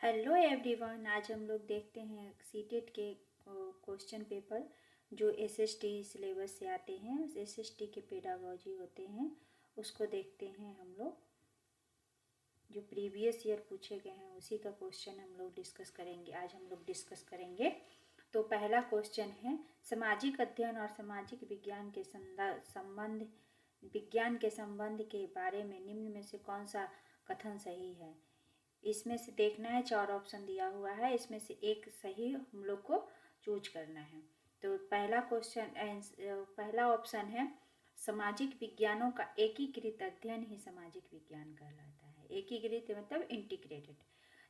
Hello everyone, आज हम लोग देखते हैं सीटेट के क्वेश्चन पेपर जो एसएसटी सिलेबस से आते हैं। एसएसटी के पेडागोजी होते हैं, उसको देखते हैं हम लोग। जो प्रीवियस ईयर पूछे गए हैं उसी का क्वेश्चन हम लोग डिस्कस करेंगे। आज हम लोग डिस्कस करेंगे। तो पहला क्वेश्चन है, सामाजिक अध्ययन और सामाजिक विज्ञान के संबंध के बारे में निम्न में से कौन सा कथन सही है। इसमें से देखना है, 4 ऑप्शन दिया हुआ है, इसमें से एक सही हम लोग को चूज करना है। तो पहला ऑप्शन है, सामाजिक विज्ञानों का एकीकृत अध्ययन ही सामाजिक विज्ञान कहलाता है। एकीकृत मतलब इंटीग्रेटेड।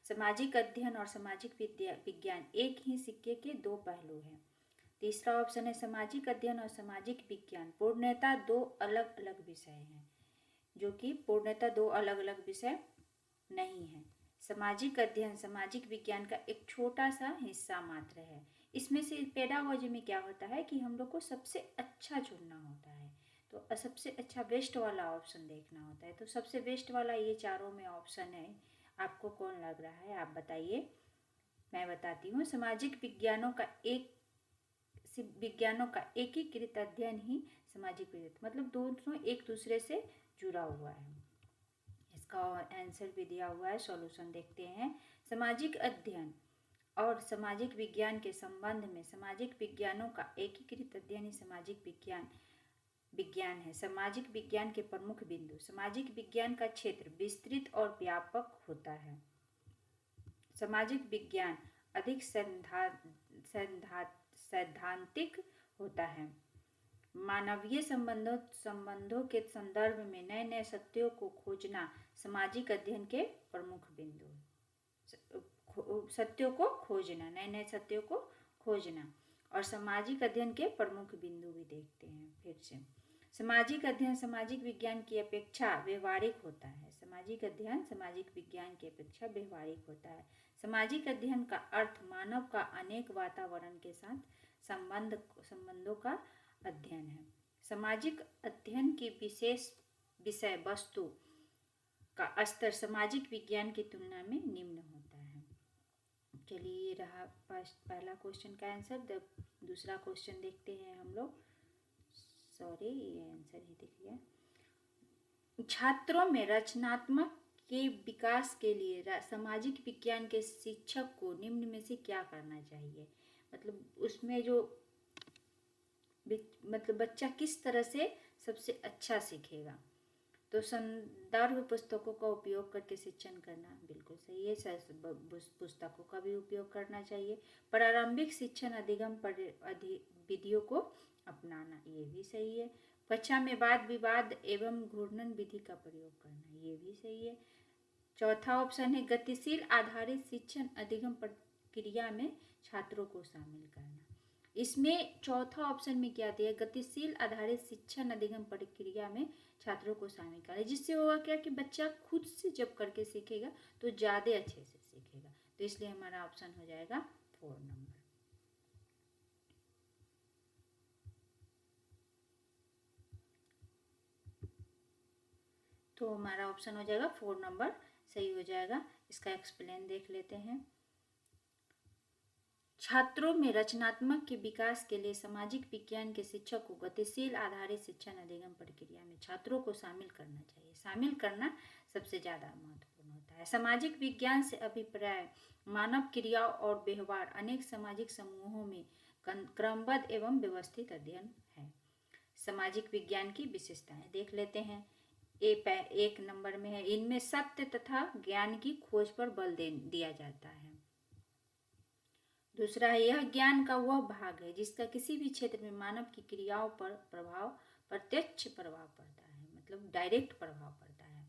सामाजिक अध्ययन और सामाजिक विज्ञान एक ही सिक्के के दो पहलू हैं। तीसरा ऑप्शन है, सामाजिक अध्ययन और सामाजिक विज्ञान पूर्णतः दो अलग अलग विषय हैं, जो कि पूर्णतः दो अलग अलग विषय नहीं है। सामाजिक अध्ययन सामाजिक विज्ञान का एक छोटा सा हिस्सा मात्र है। इसमें से पेडागोजी में क्या होता है कि हम लोग को सबसे अच्छा चुनना होता है, तो सबसे अच्छा बेस्ट वाला ऑप्शन देखना होता है। तो सबसे बेस्ट वाला ये चारों में ऑप्शन है, आपको कौन लग रहा है आप बताइए। मैं बताती हूँ, सामाजिक विज्ञानों का एकीकृत अध्ययन ही सामाजिक विज्ञान, मतलब दोनों एक दूसरे से जुड़ा हुआ है। इसका आंसर भी दिया हुआ है, सॉल्यूशन देखते हैं। सामाजिक अध्ययन और सामाजिक विज्ञान के संबंध में सामाजिक विज्ञानों का एकीकृत अध्ययन ही सामाजिक विज्ञान है। सामाजिक विज्ञान के प्रमुख बिंदु, सामाजिक विज्ञान का क्षेत्र विस्तृत और व्यापक होता है। सामाजिक विज्ञान अधिक सैद्धांतिक होता है। मानवीय संबंधों के संदर्भ में नए नए सत्यों को खोजना सामाजिक अध्ययन के प्रमुख बिंदु। सत्यों को खोजना, नए नए सत्यों को खोजना और सामाजिक अध्ययन के प्रमुख बिंदु भी देखते हैं। फिर से, सामाजिक अध्ययन सामाजिक विज्ञान की अपेक्षा व्यवहारिक होता है। सामाजिक अध्ययन सामाजिक विज्ञान की अपेक्षा व्यवहारिक होता है। सामाजिक अध्ययन का अर्थ मानव का अनेक वातावरण के साथ संबंधों का अध्ययन है। सामाजिक अध्ययन की विशेष विषय वस्तु का स्तर सामाजिक विज्ञान की तुलना में निम्न होता है। चलिए, रहा पहला क्वेश्चन का आंसर। दूसरा क्वेश्चन देखते हैं हम लोग। सॉरी, ये आंसर ही दिख गया। छात्रों में रचनात्मक के विकास के लिए सामाजिक विज्ञान के शिक्षक को निम्न में से क्या करना चाहिए। मतलब उसमें जो बच्चा किस तरह से सबसे अच्छा सीखेगा। तो संदर्भ पुस्तकों का उपयोग करके शिक्षण करना बिल्कुल सही है। पुस्तकों का भी उपयोग करना चाहिए। प्रारंभिक शिक्षण अधिगम विधियों को अपनाना, ये भी सही है। कक्षा में वाद विवाद एवं घूर्णन विधि का प्रयोग करना, ये भी सही है। चौथा ऑप्शन है, गतिशील आधारित शिक्षण अधिगम प्रक्रिया में छात्रों को शामिल करना। इसमें चौथा ऑप्शन में क्या दिया, गतिशील आधारित शिक्षण अधिगम प्रक्रिया में छात्रों को शामिल करें। जिससे होगा क्या कि बच्चा खुद से जब करके सीखेगा तो ज़्यादा अच्छे से सीखेगा। तो इसलिए हमारा ऑप्शन हो जाएगा 4 नंबर। तो हमारा ऑप्शन हो जाएगा 4 नंबर सही हो जाएगा। इसका एक्सप्लेन देख लेते हैं। छात्रों में रचनात्मक के विकास के लिए सामाजिक विज्ञान के शिक्षक को गतिशील आधारित शिक्षण अधिगम प्रक्रिया में छात्रों को शामिल करना चाहिए। शामिल करना सबसे ज़्यादा महत्वपूर्ण होता है। सामाजिक विज्ञान से अभिप्राय मानव क्रियाओं और व्यवहार अनेक सामाजिक समूहों में क्रमबद्ध एवं व्यवस्थित अध्ययन है। सामाजिक विज्ञान की विशेषताएं देख लेते हैं। एक नंबर में है, इनमें सत्य तथा ज्ञान की खोज पर बल दिया जाता है। दूसरा है, यह ज्ञान का वह भाग है जिसका किसी भी क्षेत्र में मानव की क्रियाओं पर प्रत्यक्ष प्रभाव पड़ता है, मतलब डायरेक्ट प्रभाव पड़ता है।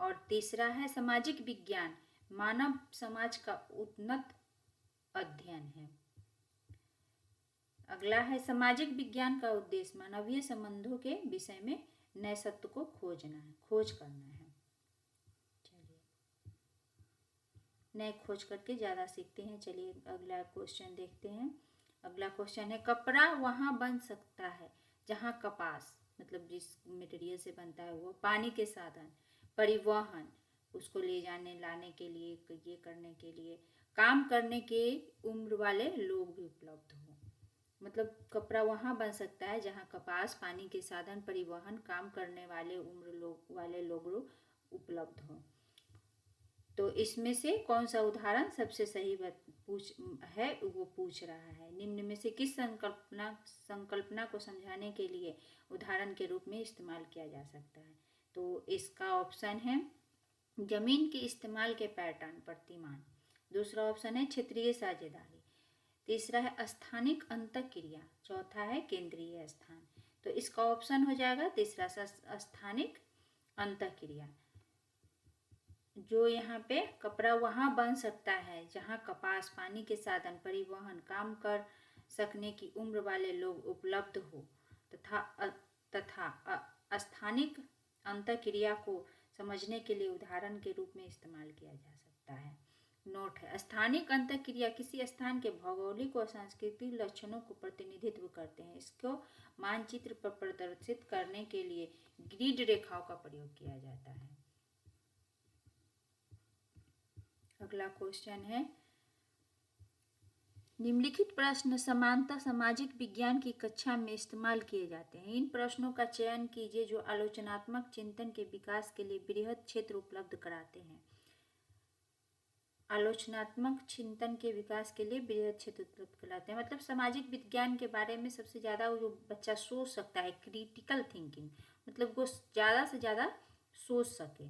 और तीसरा है, सामाजिक विज्ञान मानव समाज का उन्नत अध्ययन है। अगला है, सामाजिक विज्ञान का उद्देश्य मानवीय संबंधों के विषय में नए सत्य को खोज करना है। नए खोज करके ज़्यादा सीखते हैं। चलिए अगला क्वेश्चन देखते हैं। अगला क्वेश्चन है, कपड़ा वहाँ बन सकता है जहाँ कपास, मतलब जिस मटेरियल से बनता है वो, पानी के साधन, परिवहन, उसको ले जाने लाने के लिए, ये करने के लिए काम करने के उम्र वाले लोग भी उपलब्ध हों। मतलब कपड़ा वहाँ बन सकता है जहाँ कपास, पानी के साधन, परिवहन, काम करने वाले उम्र वाले लोग उपलब्ध हों। तो इसमें से कौन सा उदाहरण सबसे सही है वो पूछ रहा है। निम्न में से किस संकल्पना को समझाने के लिए उदाहरण के रूप में इस्तेमाल किया जा सकता है। तो इसका ऑप्शन है जमीन के इस्तेमाल के पैटर्न, प्रतिमान। दूसरा ऑप्शन है क्षेत्रीय साझेदारी। तीसरा है स्थानिक अंतःक्रिया। चौथा है केंद्रीय स्थान। तो इसका ऑप्शन हो जाएगा तीसरा स्थानिक अंतःक्रिया। जो यहाँ पे कपड़ा वहाँ बन सकता है जहाँ कपास, पानी के साधन, परिवहन, काम कर सकने की उम्र वाले लोग उपलब्ध हो, तथा स्थानिक अंतःक्रिया को समझने के लिए उदाहरण के रूप में इस्तेमाल किया जा सकता है। नोट है, स्थानिक अंतःक्रिया किसी स्थान के भौगोलिक और सांस्कृतिक लक्षणों को प्रतिनिधित्व करते हैं। इसको मानचित्र पर प्रदर्शित करने के लिए ग्रिड रेखाओं का प्रयोग किया जाता है। अगला क्वेश्चन है, निम्नलिखित प्रश्न समानता सामाजिक विज्ञान की कक्षा में इस्तेमाल किए जाते हैं। इन प्रश्नों का चयन कीजिए जो आलोचनात्मक चिंतन के विकास के लिए बृहद क्षेत्र उपलब्ध कराते हैं। आलोचनात्मक चिंतन के विकास के लिए बृहद क्षेत्र उपलब्ध कराते हैं मतलब सामाजिक विज्ञान के बारे में सबसे ज़्यादा जो बच्चा सोच सकता है, क्रिटिकल थिंकिंग, मतलब वो ज़्यादा से ज़्यादा सोच सके।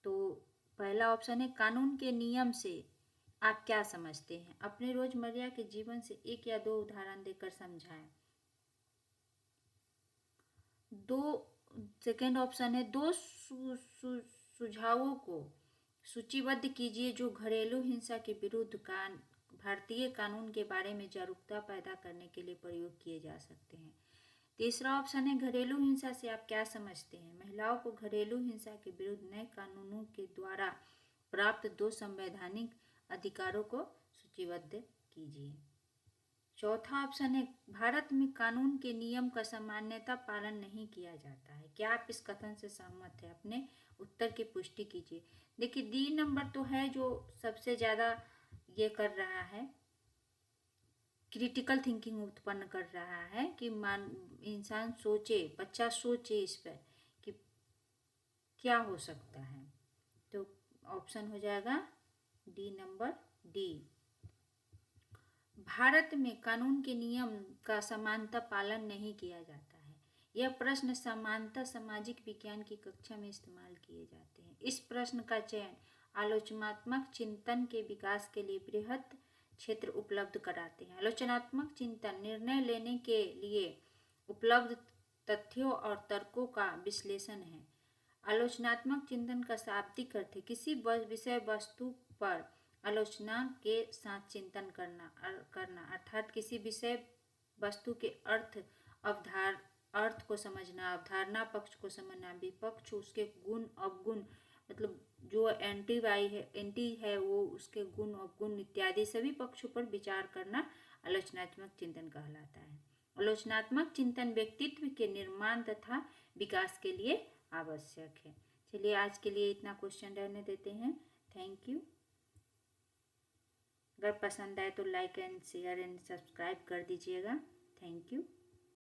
तो पहला ऑप्शन है, कानून के नियम से आप क्या समझते हैं? अपने रोजमर्रा के जीवन से एक या दो उदाहरण देकर समझाएं। सेकेंड ऑप्शन है, दो सुझावों को सूचीबद्ध कीजिए जो घरेलू हिंसा के विरुद्ध भारतीय कानून के बारे में जागरूकता पैदा करने के लिए प्रयोग किए जा सकते हैं। तीसरा ऑप्शन है, घरेलू हिंसा से आप क्या समझते हैं? महिलाओं को घरेलू हिंसा के विरुद्ध नए कानूनों के द्वारा प्राप्त दो संवैधानिक अधिकारों को सूचीबद्ध कीजिए। चौथा ऑप्शन है, भारत में कानून के नियम का सामान्यतः पालन नहीं किया जाता है। क्या आप इस कथन से सहमत हैं? अपने उत्तर की पुष्टि कीजिए। देखिए, डी नंबर तो है जो सबसे ज़्यादा ये कर रहा है, क्रिटिकल थिंकिंग उत्पन्न कर रहा है कि इंसान सोचे, बच्चा सोचे इस पर कि क्या हो सकता है। तो ऑप्शन हो जाएगा डी नंबर डी। भारत में कानून के नियम का समानता पालन नहीं किया जाता है। यह प्रश्न समानता सामाजिक विज्ञान की कक्षा में इस्तेमाल किए जाते हैं। इस प्रश्न का चयन आलोचनात्मक चिंतन के विकास के लिए बृहद क्षेत्र उपलब्ध कराते हैं। आलोचनात्मक चिंतन निर्णय लेने के लिए उपलब्ध तथ्यों और तर्कों का विश्लेषण है। आलोचनात्मक चिंतन का शाब्दिक अर्थ है किसी विषय वस्तु पर आलोचना के साथ चिंतन करना अर्थात किसी विषय वस्तु के अर्थ को समझना, अवधारणा पक्ष को समझना, विपक्ष, उसके गुण अवगुण, मतलब जो एंटी है वो उसके गुण अवगुण इत्यादि सभी पक्षों पर विचार करना आलोचनात्मक चिंतन कहलाता है। आलोचनात्मक चिंतन व्यक्तित्व के निर्माण तथा विकास के लिए आवश्यक है। चलिए आज के लिए इतना क्वेश्चन रहने देते हैं। Thank you. अगर पसंद आए तो like and share and subscribe कर दीजिएगा। Thank you.